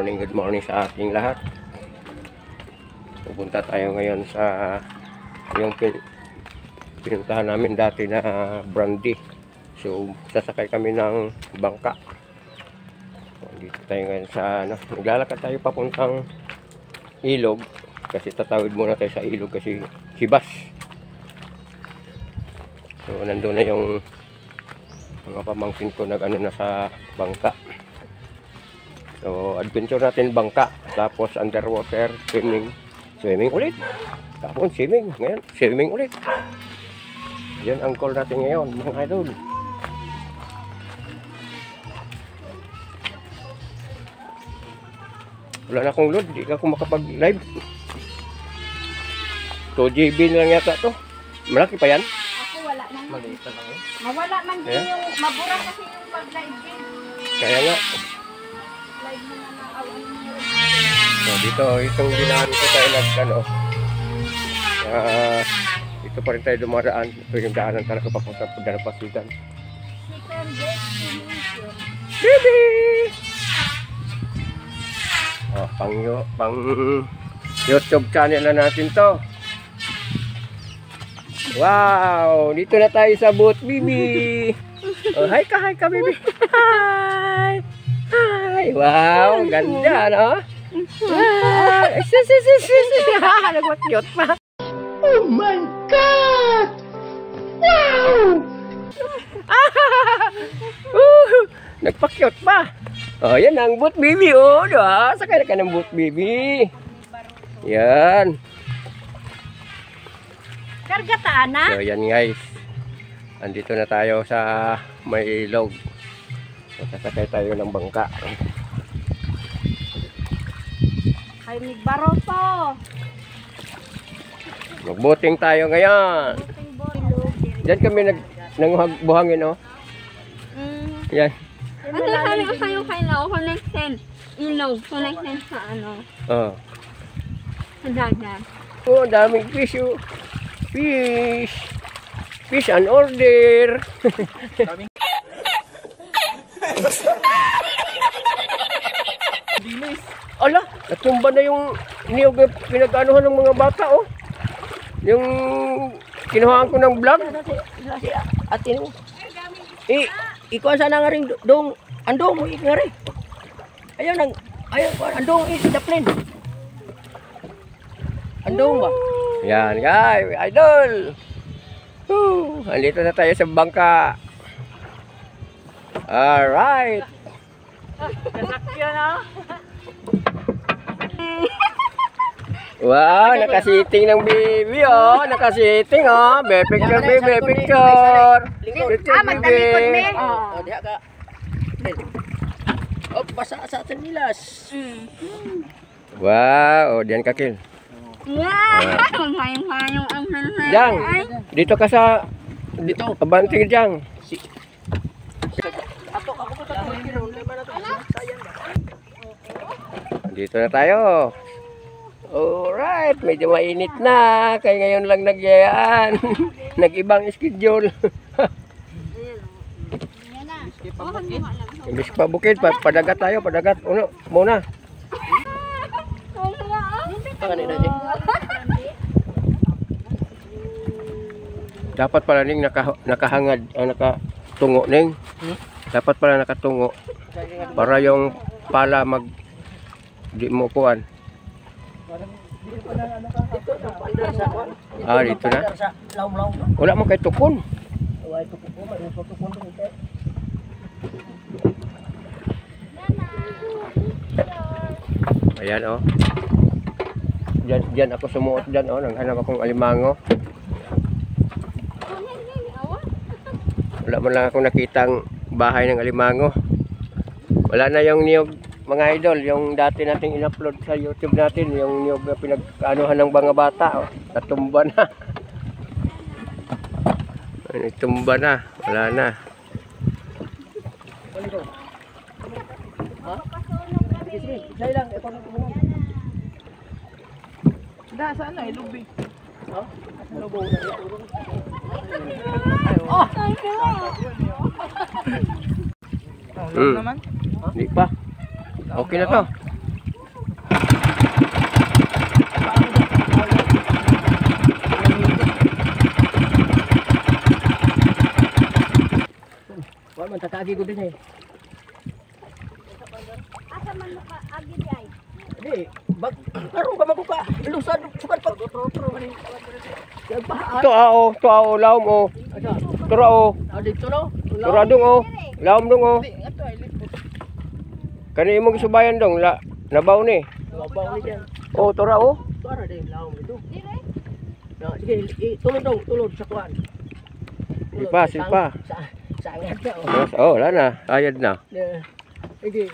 good morning sa ating lahat. Pupunta tayo ngayon sa yung pinuntahan namin dati na Brandy. So, sasakay kami ng bangka. Dito tayo ngayon sa naglalakad tayo papuntang ilog. Kasi tatawid muna tayo sa ilog kasi hibas. So, nandun na yung mga pamangkin ko nag-ano na sa bangka. So, adventure natin bangka, tapos underwater, swimming ulit. Tapos swimming, ngayon, swimming ulit. Yan ang call natin ngayon, mga idol. Wala na akong load, di ako makapag-live. 2GB na lang yata to. Malaki pa yan? Ako wala man. Maliit na lang. Mawala man din yung, mabura kasi yung pag-live din. Kaya nga. Live mo na naawan mo. So, dito, itong dinaan ko tayo dito pa rin tayo dumaraan. Ito yung daanan talaga papunta po Dalapasigan. Second date, Dimension. Baby! Oh, pang YouTube channel na natin to. Wow! Dito na tayo sa boat, baby! Oh, hi ka, baby! Hi! Hi! Wow! Ganda, no? Hi! Nagwakyot pa! Oh my God! Wow! Nagpakyot pa! Oh, yan ang boat, baby, oh! Diba? Sakay na ka ng boat, baby! Yan! Kargataan na? So, yan guys. Andito na tayo sa may ilog. So, sasakay tayo ng bangka. Ay, nagbaro po. Magboting tayo ngayon. Diyan kami nangbuhangin, oh. Yan. Ate, sabi ko sa'yo kayo, connected. Ilog, connected sa ano. Oh. Sa dagat. Oh, daming fish, oh. Fish. Fish on order. Ala, natumba na yung niyog na pinag-anuhan ng mga bata, oh. Yung kinuhaan ko ng vlog. Atin mo. Ikuha sana nga rin dong, andong mo nga rin. Ayaw, andong the plane. Andong ba? Yan, guys, idol. Andito na tayo sa bangka. Alright. Kasakyan, ah. Wow, nakasiting ng baby, oh. Nakasiting, oh. Be picture, baby, picture. Picture, magtalikod, baby. me. Oh, diha ka. Oh, basa sa atin nilas. Wow, oh, diyan kakil. Wow! Mayong-mayong ang nanay. Jang, dito ka sa dito, abanting Jang. Atok ako pa ta. Dito na tayo. Alright, medyo mainit na. Kaya ngayon lang nagyayaan. Nag-ibang schedule. Imbis pa bukid, padagat tayo, padagat. Uno, muna. Kanina di. Dapat pala ning nakahangad, nakatungo ning. Dapat pala nakatungo. Para yung pala di mo kuan. Ah, dito na. Wala mo kay tukon. Ayan, oh. Diyan ako sumuot dyan, oh. Nanghanap akong alimango. Wala man lang akong nakitang bahay ng alimango. Wala na yung niyog, mga idol, yung dati nating in-upload sa YouTube natin, yung niyog na pinag-anuhan ng mga bata, oh. Natumba na. Natumba na. Wala na. Da sana ilubi. Oh. Naman? Hindi pa. Okay na to. man takagi ko din eh. Asa man mo ka agi di ay. Di, bag karon ba makuka? Lusan sukat pag tro man. Ito ao, laom o. Ada. Tura o. Dito no. Tura dong o. Laom dong o. Ato ay lipot. Kani imong gisubayan dong, nabaw ni. Babaw ni diyan. O, tura o. Para din laom ito. Dire. Ya, sige, tulod dong, tulod sa kuan. Silpa. Sa angat ka oh. Oh, wala na. Ayad na. Sige.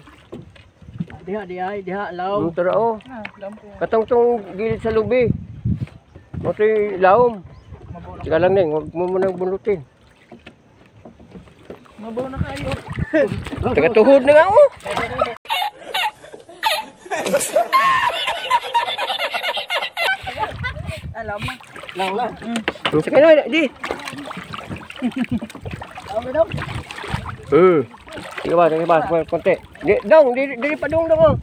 Diha laom. Tura o. Na, laom ko. Katong tong gilid sa lubi. O, ito'y laom. Sige lang ning, huwag mo munang bunutin. Mabaw na kayo. Taga-tuhod na nga o. Alam mo. Laom na. Sige na, di. Laom na daw. Sige ba, konti. Di pa dong o.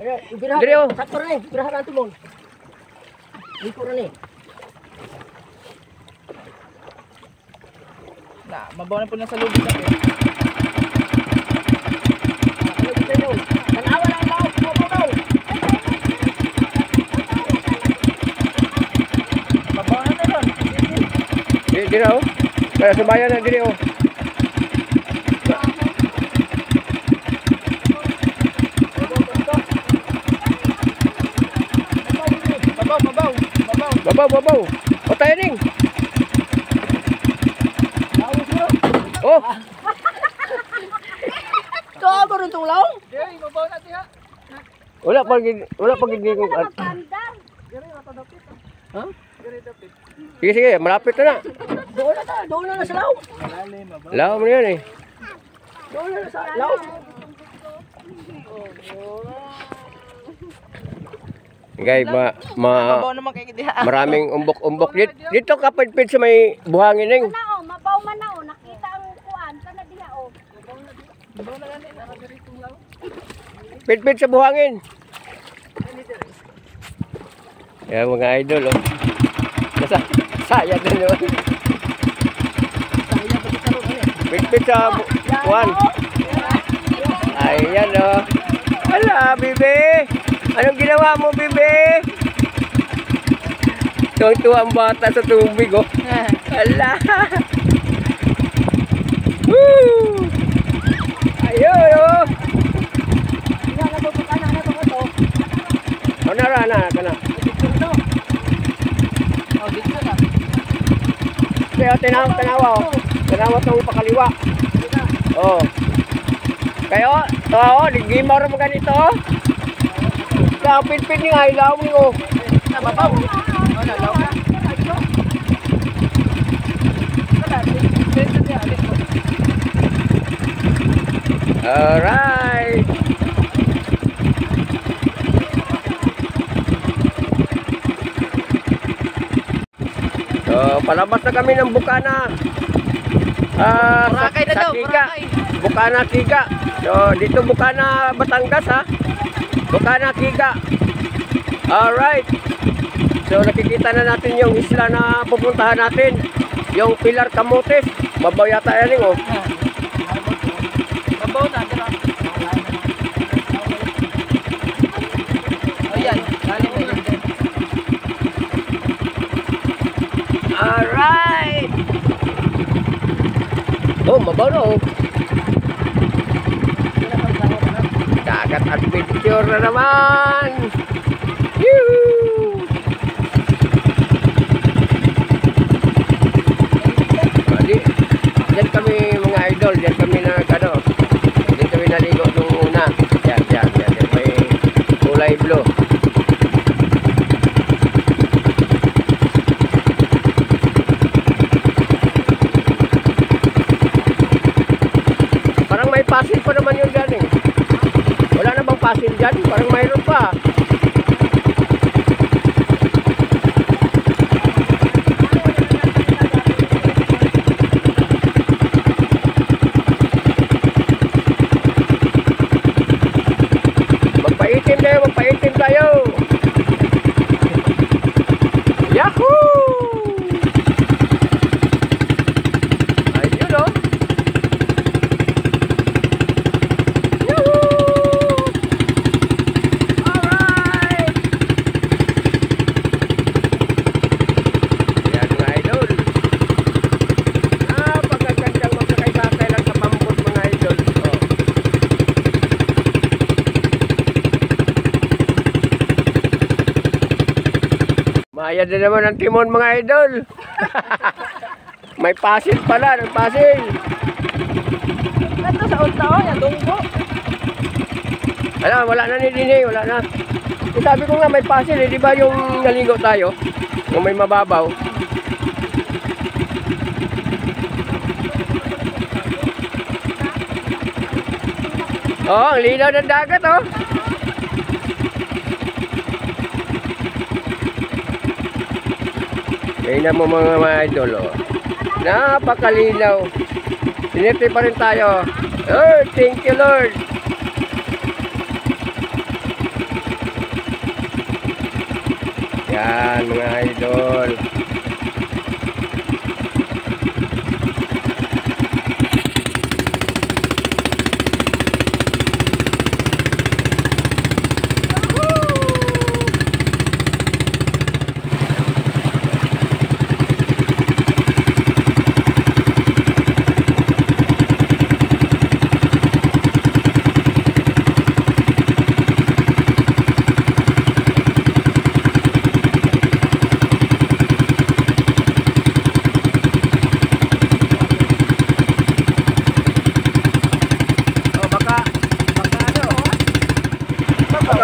Dire, oh. Sakto rin, birahan natin mo. Liko rin eh. Na, mabaw na po na sa lubid natin. Ano dito yun? Tanawa lang ako, mabaw. Mabaw na doon. Di na o. Kaya subayan na dire o. Babaw. O tayo ning. Oh, Kago rin itong laong? Dere, mabaw natin ha. wala pa gid ko. Bandang. Ha? Sige, malapit na. Doon na sa laong. Laom na yan eh. Doon na sa laong. Guys, Mabaw naman kayo diha. maraming umbok-umbok dito kapit-pit sa may buhangin ning. Na o, mabaw man na o. Nakita ang kuan kana diha o. Mabaw na gani, nakadiri itong laong. Pit-pit sa buhangin. Yan mga idol oh. Sayang din yun. Saya pa kita ron eh. Pit-pit sa buwan. Ayan oh. Hala, bibi. Anong ginawa mo, bibi? Tuwang-tuwa ang bata sa tubig oh. Hala. Woo! Ayun oh. Oh, nara na. Oh, dito na. Kaya tanawa oh. Tanawa tong pakaliwa. Oh. Kayo, gimar mo ganito. Sa pit-pit ni nga, ilaw mo. Na babaw. Oh, na laong na. Alright. So, palabas na kami ng Bukana. Boracay na daw, Kiga. Boracay. Bukana Kiga. So, dito Bukana, Batangas ha. Bukana Kiga. Alright. So, nakikita na natin yung isla na pupuntahan natin. Yung Pilar Camotes. Babaw yata yan oh. Mabaw na, dira. Ayan, galing na yun. Alright. Oh, mabaw na oh. Dagat adventure na naman. Yoo! Diyan kami mga idol, diyan kami diyan kami naligo nung una. Yan, may kulay blue. Parang may pasil pa naman yun dyan eh. Wala na bang pasil dyan? Parang mayroon pa. Magpaitim tayo. Yahoo! Ayun oh. Bayad na naman ang timon mga idol. May pasil pala, ng pasil. Ito sa unta, yung dunggo. Wala na ni Dini, wala na. Sabi ko nga may pasil, di ba yung naligo tayo? Yung may mababaw. Oh, ang linaw ng dagat, oh. Tingnan mo mga idol, oh. Napakalinaw. Sinerte pa rin tayo. Oh, thank you, Lord. Yan, mga idol.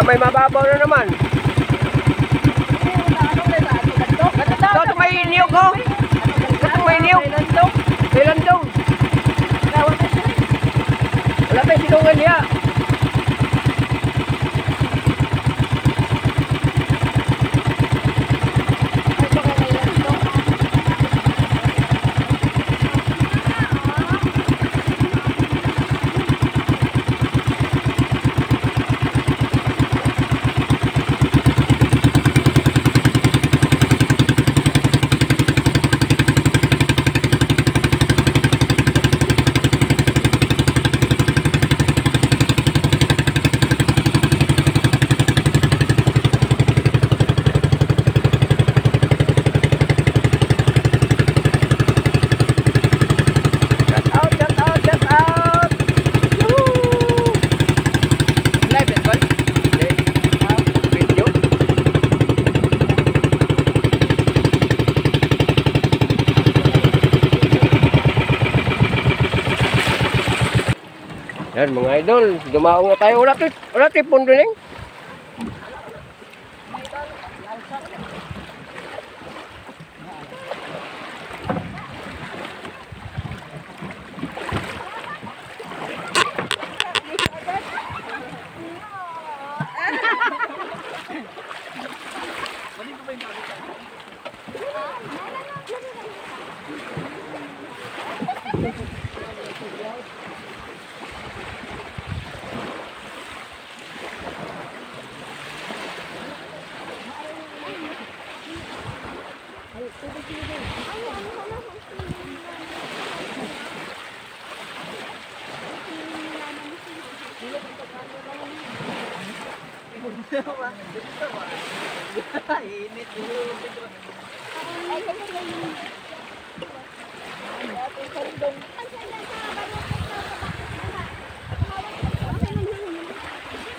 May mababaw na naman. Ito may niyog, oh. Ito may niyog. May landong. Wala tayong sinungan niya. Yan mga idol, dumaong na tayo. Wala tayo pundo ning.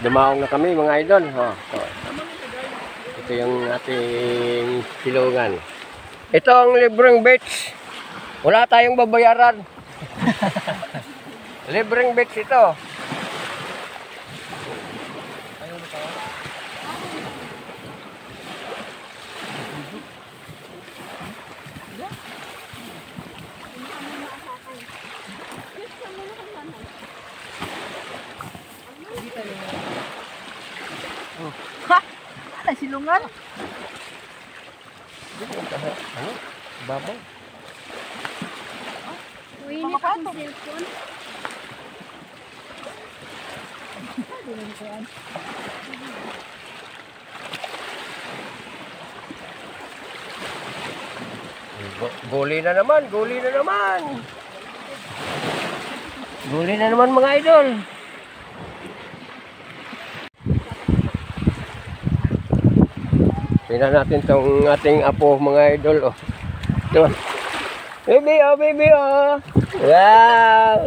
Dumaong na kami mga idol. Ito yung ating silungan. Ito ang libreng beach. Wala tayong babayaran. Libreng beach ito. Ha! Ano silungan? Ano? Babaw. Uy, hindi ka akong cellphone. Guli na naman, guli na naman. Guli na naman mga idol. Tingnan natin tong ating apo mga idol. Oh. Diba? Baby, oh, baby, oh. Wow.